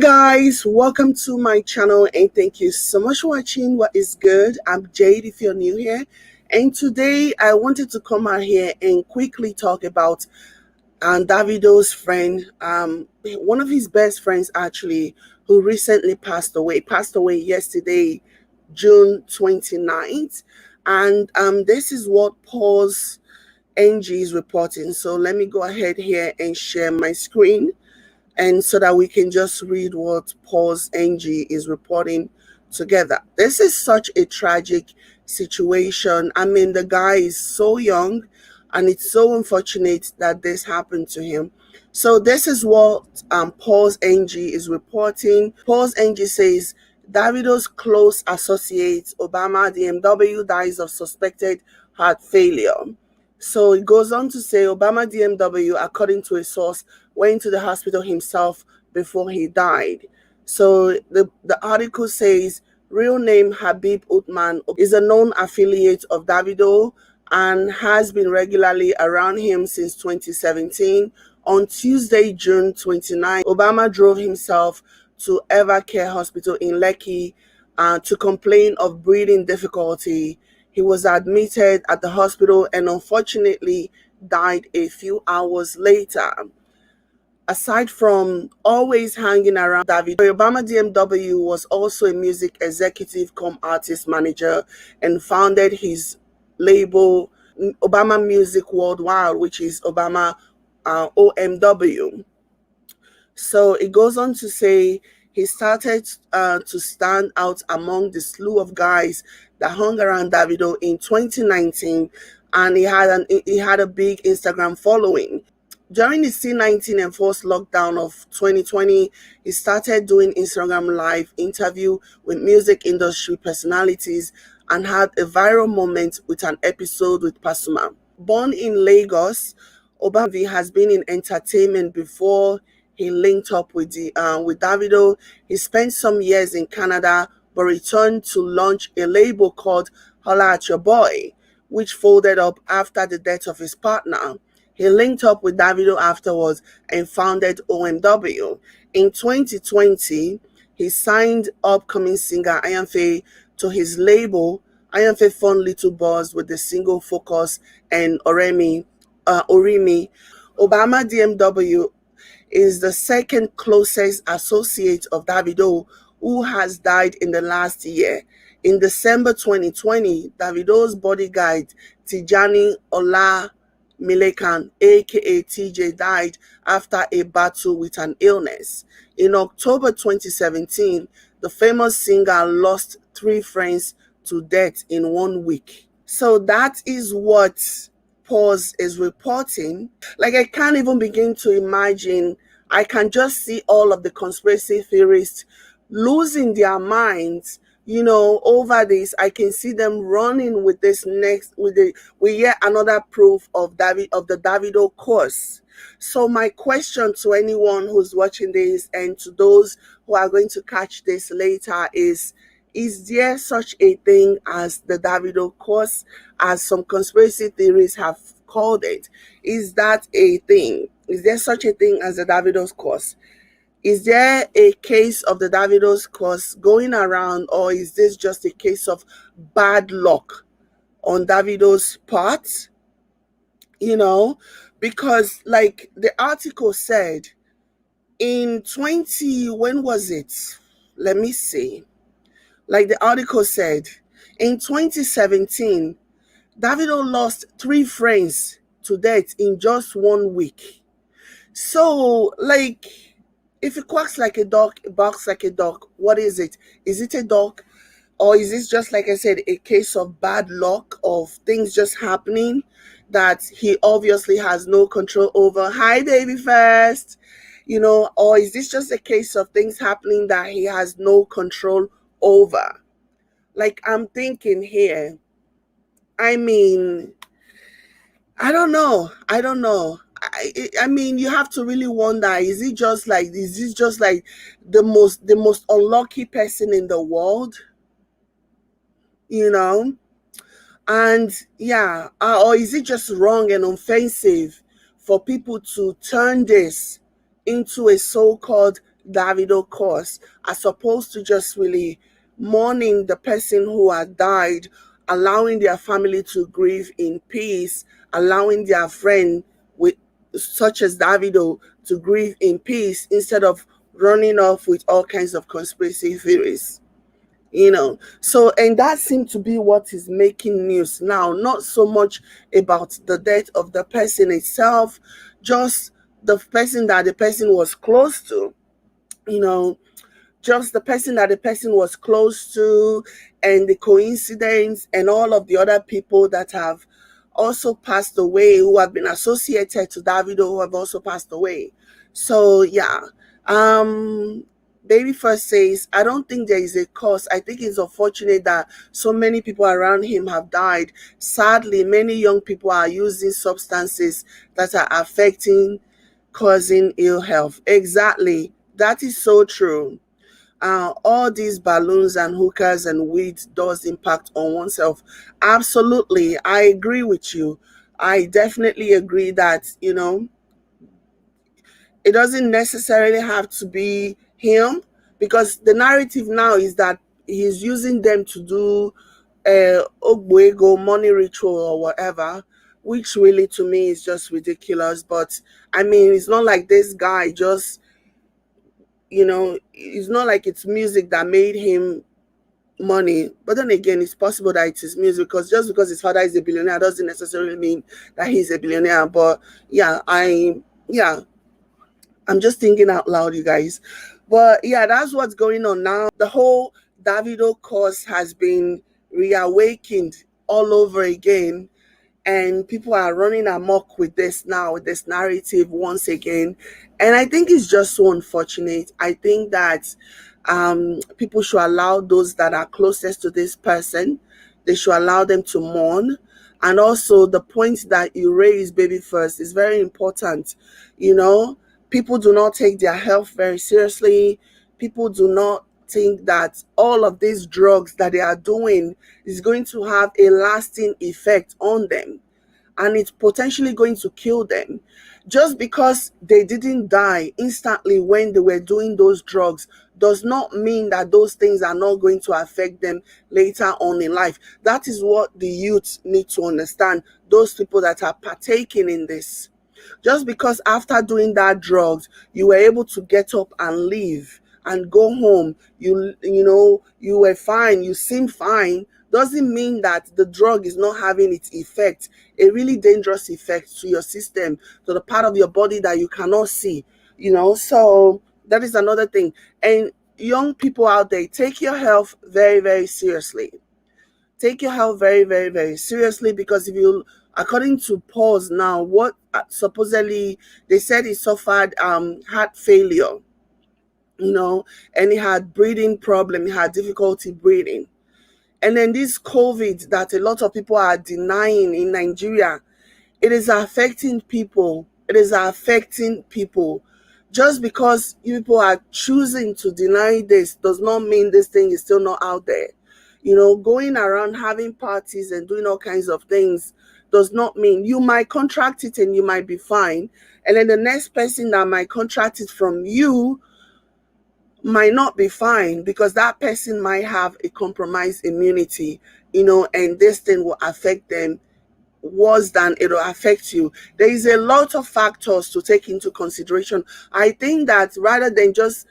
Guys, welcome to my channel and thank you so much for watching What Is Good. I'm Jade if you're new here, and today I wanted to come out here and quickly talk about Davido's friend, one of his best friends actually, who recently passed away yesterday, June 29th. And this is what Pause NG is reporting. So let me go ahead here and share my screen, and so that we can just read what Pause NG is reporting together. This is such a tragic situation. I mean, the guy is so young, and it's so unfortunate that this happened to him. So this is what Pause NG is reporting. Pause NG says, Davido's close associate, Obama DMW, dies of suspected heart failure. So it goes on to say Obama DMW, according to a source, went to the hospital himself before he died. So the article says real name Habib Uthman is a known affiliate of Davido and has been regularly around him since 2017. On Tuesday, June 29, Obama drove himself to Evercare Hospital in Lekki to complain of breathing difficulty. He was admitted at the hospital and unfortunately died a few hours later. Aside from always hanging around Davido, Obama DMW was also a music executive cum artist manager and founded his label Obama Music Worldwide, which is Obama OMW. So it goes on to say he started to stand out among the slew of guys that hung around Davido in 2019, and he had a big Instagram following. During the C-19 enforced lockdown of 2020, he started doing Instagram live interview with music industry personalities and had a viral moment with an episode with Pasuma. Born in Lagos, Obama has been in entertainment before he linked up with Davido. He spent some years in Canada but returned to launch a label called Holla at Your Boy, which folded up after the death of his partner. He linked up with Davido afterwards and founded OMW. In 2020, he signed upcoming singer Ayanfe to his label. Ayanfe found little buzz with the single Focus and Orimi. Obama DMW is the second closest associate of Davido who has died in the last year. In December 2020, Davido's bodyguard Tijani Olamilekan, aka TJ, died after a battle with an illness. In October 2017, the famous singer lost 3 friends to death in 1 week. So that is what Pause is reporting. Like, I can't even begin to imagine. I can just see all of the conspiracy theorists losing their minds, over this. I can see them running with this with yet another proof of the Davido curse. So my question to anyone who's watching this and to those who are going to catch this later is there such a thing as the Davido curse, as some conspiracy theories have called it? Is that a thing? Is there such a thing as the Davido's curse? Is there a case of the Davido's curse going around, or is this just a case of bad luck on Davido's part? Because like the article said, when was it? Let me see. Like the article said, in 2017, Davido lost 3 friends to death in just 1 week. So, like, if it quacks like a dog, it barks like a dog, what is it? Is it a dog? Or is this just, like I said, a case of bad luck, of things just happening that he obviously has no control over? Hi, baby first. Or is this just a case of things happening that he has no control over? Like, I'm thinking here, I mean, I don't know. I mean, you have to really wonder, is this just like the most unlucky person in the world? And yeah, or is it just wrong and offensive for people to turn this into a so-called Davido caused, as opposed to just really mourning the person who had died, allowing their family to grieve in peace, allowing their friend with such as Davido to grieve in peace instead of running off with all kinds of conspiracy theories. So and that seemed to be what is making news now, not so much about the death of the person itself, just the person that the person was close to, you know just the person that the person was close to, and the coincidence, and all of the other people that have also passed away, who have been associated to Davido, who have also passed away. So yeah, um, Baby First says, I don't think there is a cause. I think it's unfortunate that so many people around him have died. Sadly, many young people are using substances that are affecting, causing ill health. Exactly. That is so true. All these balloons and hookers and weed does impact on oneself. Absolutely, I agree with you. I definitely agree that it doesn't necessarily have to be him, because the narrative now is that he's using them to do ogbuego money ritual or whatever, which really to me is just ridiculous. But I mean, it's not like this guy just it's not like it's music that made him money. But then again, it's possible that it is music, because just because his father is a billionaire doesn't necessarily mean that he's a billionaire. But yeah, I'm just thinking out loud, you guys. But yeah, that's what's going on now. The whole Davido cause has been reawakened all over again, and people are running amok with this now, with this narrative once again. And I think it's just so unfortunate. I think that people should allow those that are closest to this person, they should allow them to mourn. And also, the point that you raise, Baby First, is very important. you know People do not take their health very seriously. People do not think that all of these drugs that they are doing is going to have a lasting effect on them, and it's potentially going to kill them. Just because they didn't die instantly when they were doing those drugs does not mean that those things are not going to affect them later on in life. That is what the youth need to understand, those people that are partaking in this. Just because after doing that drugs you were able to get up and leave and go home, you were fine, you seem fine, doesn't mean that the drug is not having its effect, a really dangerous effect to your system, to the part of your body that you cannot see. So that is another thing. And young people out there, take your health very, very seriously. Take your health very, very, very seriously, because if you, according to Pause now, what supposedly they said he suffered heart failure, and he had breathing problem, he had difficulty breathing. And then this COVID that a lot of people are denying in Nigeria, it is affecting people. It is affecting people. Just because you people are choosing to deny this does not mean this thing is still not out there. Going around having parties and doing all kinds of things does not mean you might contract it and you might be fine. And then the next person that might contract it from you might not be fine, because that person might have a compromised immunity, and this thing will affect them worse than it will affect you. There is a lot of factors to take into consideration. I think that rather than just,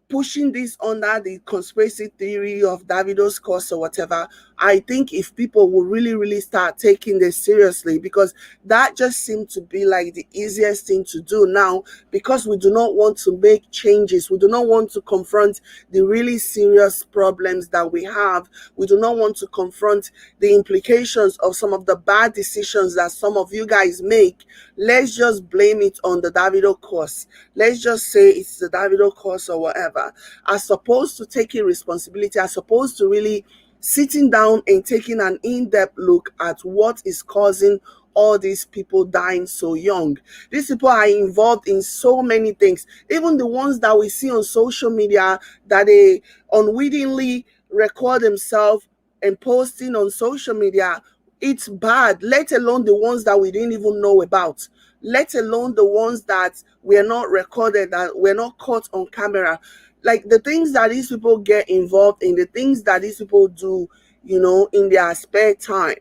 pushing this under the conspiracy theory of Davido's cause or whatever, I think if people will really, really start taking this seriously, because that just seemed to be like the easiest thing to do now, because we do not want to make changes. We do not want to confront the really serious problems that we have. We do not want to confront the implications of some of the bad decisions that some of you guys make. Let's just blame it on the Davido cause. Let's just say it's the Davido cause or whatever, as opposed to taking responsibility, as opposed to really sitting down and taking an in-depth look at what is causing all these people dying so young. These people are involved in so many things, even the ones that we see on social media that they unwittingly record themselves and posting on social media. It's bad, let alone the ones that we didn't even know about. let alone the ones that were not recorded, that were not caught on camera. Like the things that these people get involved in, the things that these people do, in their spare time.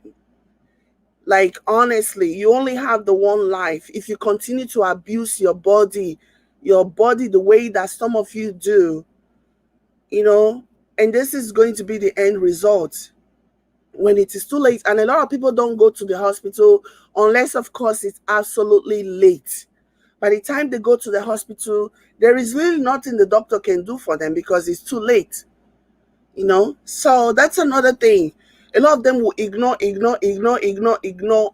Like, honestly, you only have the one life. If you continue to abuse your body the way that some of you do, you know, and this is going to be the end result when it is too late. And a lot of people don't go to the hospital unless, of course, it's absolutely late. By the time they go to the hospital, there is really nothing the doctor can do for them because it's too late. So that's another thing. A lot of them will ignore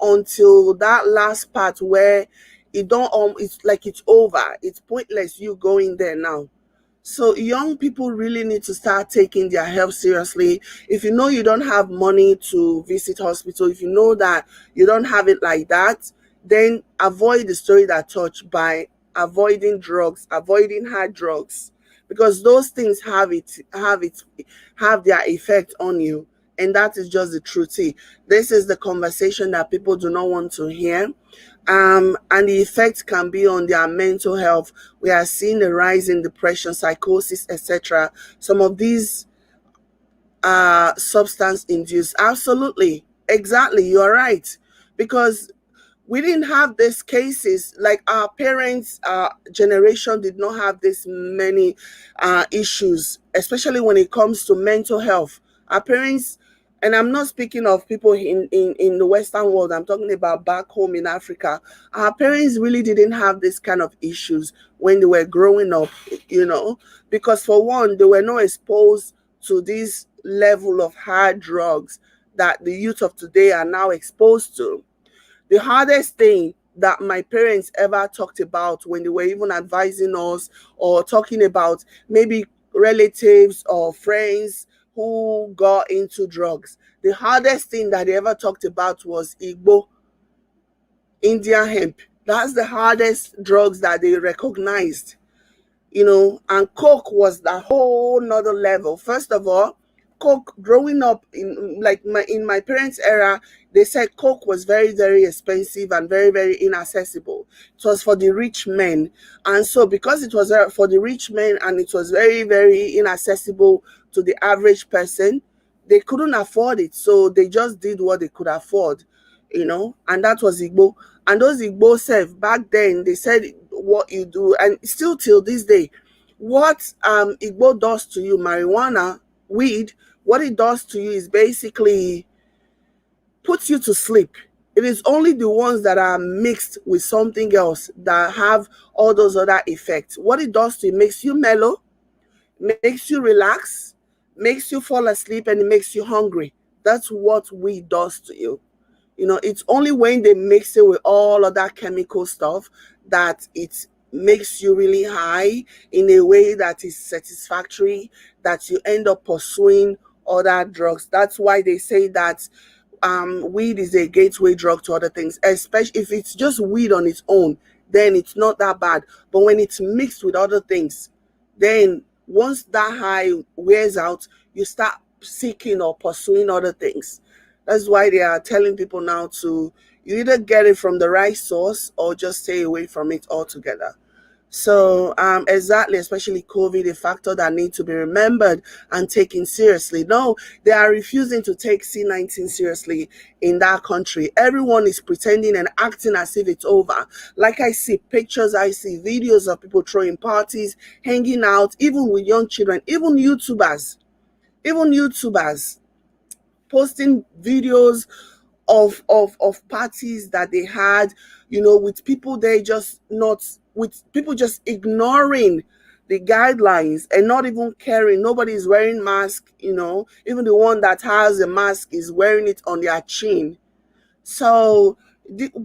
until that last part where it's like it's over. It's pointless you going there now. So young people really need to start taking their health seriously. If you know you don't have money to visit hospital, if you know that you don't have it like that, then avoid the story that touch by avoiding drugs, avoiding hard drugs, because those things have their effect on you, and that is just the truth. This is the conversation that people do not want to hear. And the effect can be on their mental health. We are seeing a rise in depression, psychosis, etc. Some of these are substance induced. Absolutely, exactly, you're right, because we didn't have these cases. Like our parents generation did not have this many issues, especially when it comes to mental health. Our parents, and I'm not speaking of people in the Western world, I'm talking about back home in Africa. Our parents really didn't have this kind of issues when they were growing up, because for one, they were not exposed to this level of hard drugs that the youth of today are now exposed to. The hardest thing that my parents ever talked about when they were even advising us or talking about maybe relatives or friends who got into drugs, the hardest thing that they ever talked about was Igbo, Indian hemp. That's the hardest drugs that they recognized. And coke was the whole nother level. First of all, coke, growing up in my parents' era, they said coke was very, very expensive and very, very inaccessible. It was for the rich men. And so because it was for the rich men and it was very, very inaccessible to the average person, they couldn't afford it. So they just did what they could afford, and that was Igbo. And those Igbo self back then, they said what you do, and still till this day, what Igbo does to you, marijuana, weed, what it does to you is basically puts you to sleep. It is only the ones that are mixed with something else that have all those other effects. What it does to you makes you mellow, makes you relax, makes you fall asleep, and it makes you hungry. That's what weed does to you. It's only when they mix it with all of that chemical stuff that it makes you really high in a way that is satisfactory, that you end up pursuing other drugs. That's why they say that weed is a gateway drug to other things, especially if it's just weed on its own, then it's not that bad. But when it's mixed with other things, then once that high wears out, you start seeking or pursuing other things. That's why they are telling people now to you either get it from the right source or just stay away from it altogether. So, exactly, especially COVID, a factor that needs to be remembered and taken seriously. No, they are refusing to take C-19 seriously in that country. Everyone is pretending and acting as if it's over. Like I see pictures, I see videos of people throwing parties, hanging out, even with young children, even YouTubers posting videos of parties that they had, with people they just not with people just ignoring the guidelines and not even caring. Nobody is wearing mask, even the one that has a mask is wearing it on their chin. So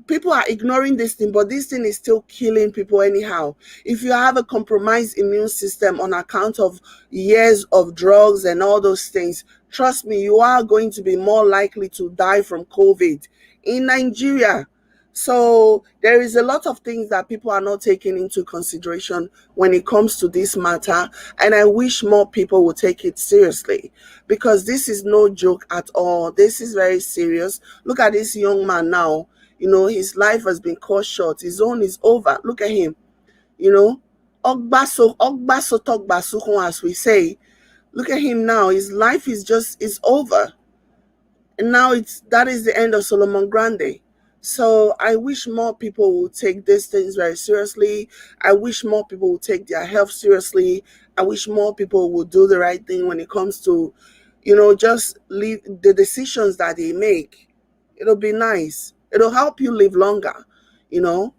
people are ignoring this thing, but this thing is still killing people anyhow. If you have a compromised immune system on account of years of drugs and all those things, trust me, you are going to be more likely to die from COVID in Nigeria. So there is a lot of things that people are not taking into consideration when it comes to this matter, and I wish more people would take it seriously, because this is no joke at all. This is very serious. Look at this young man now. His life has been cut short. His own is over. Look at him. You know, ogbaso tokbasukun, as we say. Look at him now. His life is over. And now that is the end of Solomon Grande. So I wish more people would take these things very seriously. I wish more people would take their health seriously. I wish more people would do the right thing when it comes to, just leave the decisions that they make. It'll be nice. It'll help you live longer, you know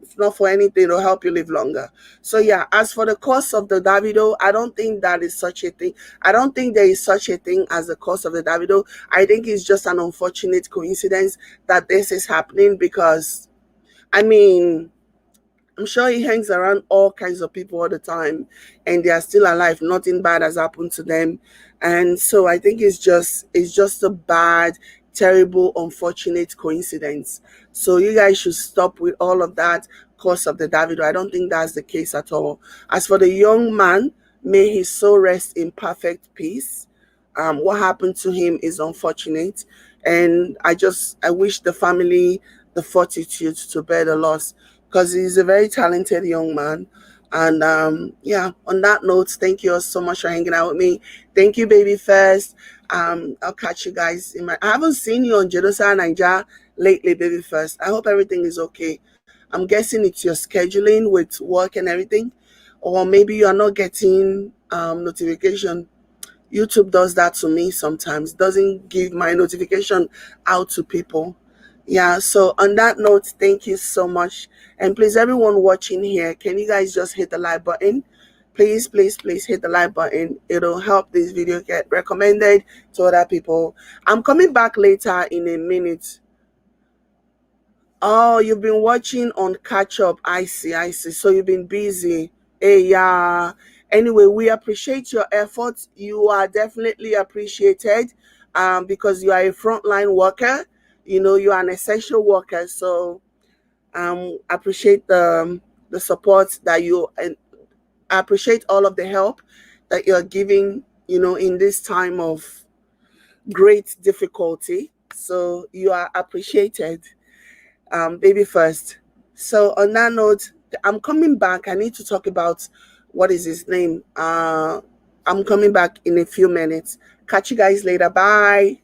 if not for anything, it'll help you live longer. So yeah, as for the cost of the Davido, I don't think that is such a thing. I don't think there is such a thing as the cost of the Davido. I think it's just an unfortunate coincidence that this is happening because, I mean, I'm sure he hangs around all kinds of people all the time and they are still alive. Nothing bad has happened to them. And so I think it's just a bad, terrible, unfortunate coincidence. So you guys should stop with all of that cause of the Davido. I don't think that's the case at all. As for the young man, may his soul rest in perfect peace. What happened to him is unfortunate. And I wish the family the fortitude to bear the loss because he's a very talented young man. And yeah, on that note, thank you all so much for hanging out with me. Thank you, baby first. I'll catch you guys I haven't seen you on Jerusalem Niger lately, baby first. I hope everything is okay. I'm guessing it's your scheduling with work and everything, or maybe you are not getting notification. YouTube does that to me sometimes, doesn't give my notification out to people. Yeah, so on that note, thank you so much. And please, everyone watching here, can you guys just hit the like button? Please, please, please hit the like button. It'll help this video get recommended to other people. I'm coming back later in a minute. Oh, you've been watching on catch up. I see, I see. So you've been busy. Hey, yeah. Anyway, we appreciate your efforts. You are definitely appreciated because you are a frontline worker. You are an essential worker. So appreciate the support that and I appreciate all of the help that you're giving, in this time of great difficulty. So you are appreciated, baby first. So on that note, I'm coming back. I need to talk about what is his name. I'm coming back in a few minutes. Catch you guys later. Bye.